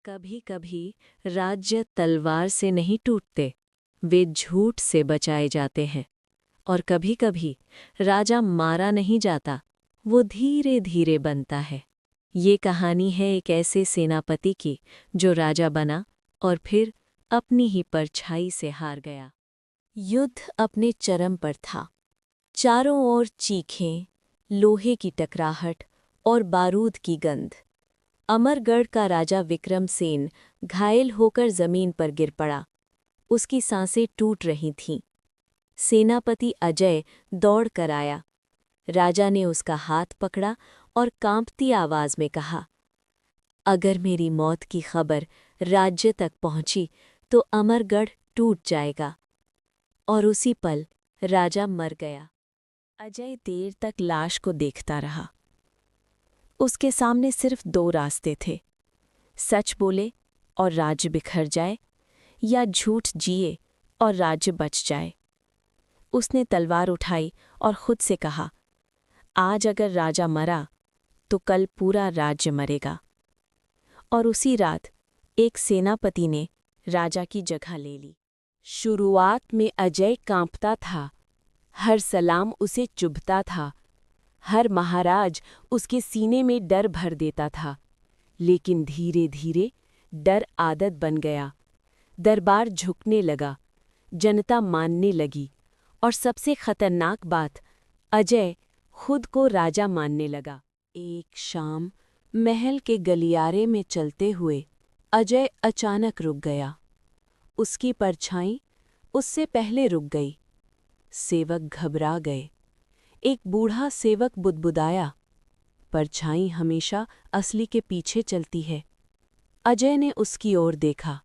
कभी कभी राज्य तलवार से नहीं टूटते, वे झूठ से बचाए जाते हैं। और कभी कभी राजा मारा नहीं जाता, वो धीरे धीरे बनता है। ये कहानी है एक ऐसे सेनापति की जो राजा बना और फिर अपनी ही परछाई से हार गया। युद्ध अपने चरम पर था। चारों ओर चीखें, लोहे की टकराहट और बारूद की गंध। अमरगढ़ का राजा विक्रमसेन घायल होकर जमीन पर गिर पड़ा। उसकी सांसें टूट रही थीं। सेनापति अजय दौड़ कर आया। राजा ने उसका हाथ पकड़ा और कांपती आवाज में कहा, अगर मेरी मौत की खबर राज्य तक पहुंची तो अमरगढ़ टूट जाएगा। और उसी पल राजा मर गया। अजय देर तक लाश को देखता रहा। उसके सामने सिर्फ दो रास्ते थे, सच बोले और राज्य बिखर जाए, या झूठ जिए और राज्य बच जाए। उसने तलवार उठाई और खुद से कहा, आज अगर राजा मरा तो कल पूरा राज्य मरेगा। और उसी रात एक सेनापति ने राजा की जगह ले ली। शुरुआत में अजय कांपता था, हर सलाम उसे चुभता था, हर महाराज उसके सीने में डर भर देता था। लेकिन धीरे धीरे डर आदत बन गया। दरबार झुकने लगा, जनता मानने लगी, और सबसे खतरनाक बात, अजय खुद को राजा मानने लगा। एक शाम महल के गलियारे में चलते हुए अजय अचानक रुक गया। उसकी परछाई उससे पहले रुक गई। सेवक घबरा गए। एक बूढ़ा सेवक बुदबुदाया, परछाई हमेशा असली के पीछे चलती है। अजय ने उसकी ओर देखा।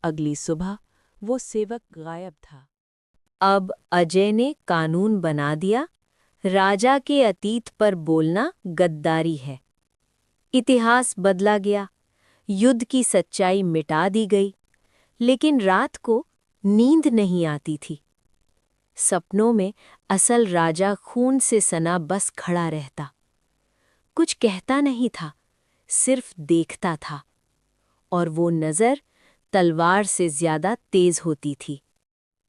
अगली सुबह वो सेवक गायब था। अब अजय ने कानून बना दिया, राजा के अतीत पर बोलना गद्दारी है। इतिहास बदला गया, युद्ध की सच्चाई मिटा दी गई। लेकिन रात को नींद नहीं आती थी। सपनों में असल राजा खून से सना बस खड़ा रहता। कुछ कहता नहीं था, सिर्फ देखता था। और वो नज़र तलवार से ज्यादा तेज होती थी।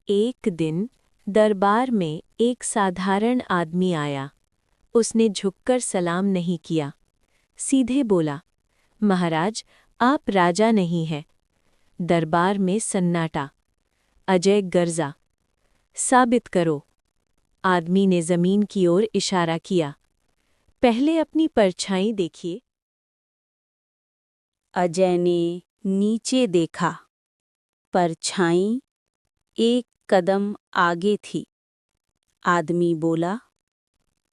एक दिन दरबार में एक साधारण आदमी आया। उसने झुककर सलाम नहीं किया, सीधे बोला, महाराज, आप राजा नहीं हैं। दरबार में सन्नाटा। अजय गर्जा, साबित करो। आदमी ने जमीन की ओर इशारा किया, पहले अपनी परछाई देखिए। अजय ने नीचे देखा। परछाई एक कदम आगे थी। आदमी बोला,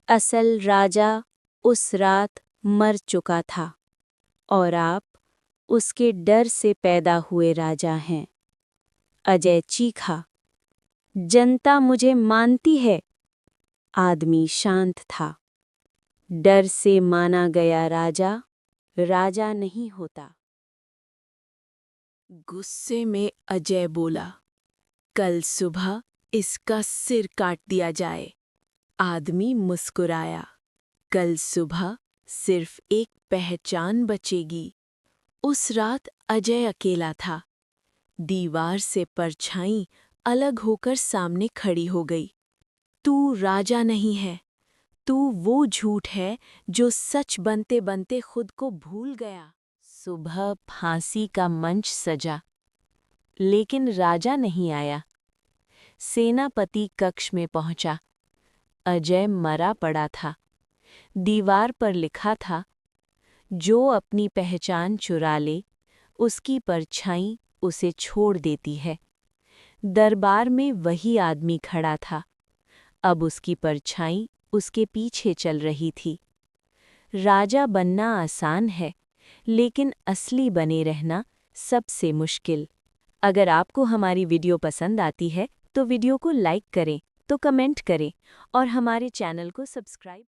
असल राजा उस रात मर चुका था और आप उसके डर से पैदा हुए राजा हैं। अजय चीखा, जनता मुझे मानती है। आदमी शांत था। डर से माना गया राजा राजा नहीं होता। गुस्से में अजय बोला, कल सुबह इसका सिर काट दिया जाए। आदमी मुस्कुराया, कल सुबह सिर्फ एक पहचान बचेगी। उस रात अजय अकेला था। दीवार से परछाई अलग होकर सामने खड़ी हो गई। तू राजा नहीं है, तू वो झूठ है जो सच बनते बनते खुद को भूल गया। सुबह फांसी का मंच सजा, लेकिन राजा नहीं आया। सेनापति कक्ष में पहुंचा। अजय मरा पड़ा था। दीवार पर लिखा था, जो अपनी पहचान चुरा ले, उसकी परछाई उसे छोड़ देती है। दरबार में वही आदमी खड़ा था। अब उसकी परछाई उसके पीछे चल रही थी। राजा बनना आसान है, लेकिन असली बने रहना सबसे मुश्किल। अगर आपको हमारी वीडियो पसंद आती है तो वीडियो को लाइक करें, तो कमेंट करें और हमारे चैनल को सब्सक्राइब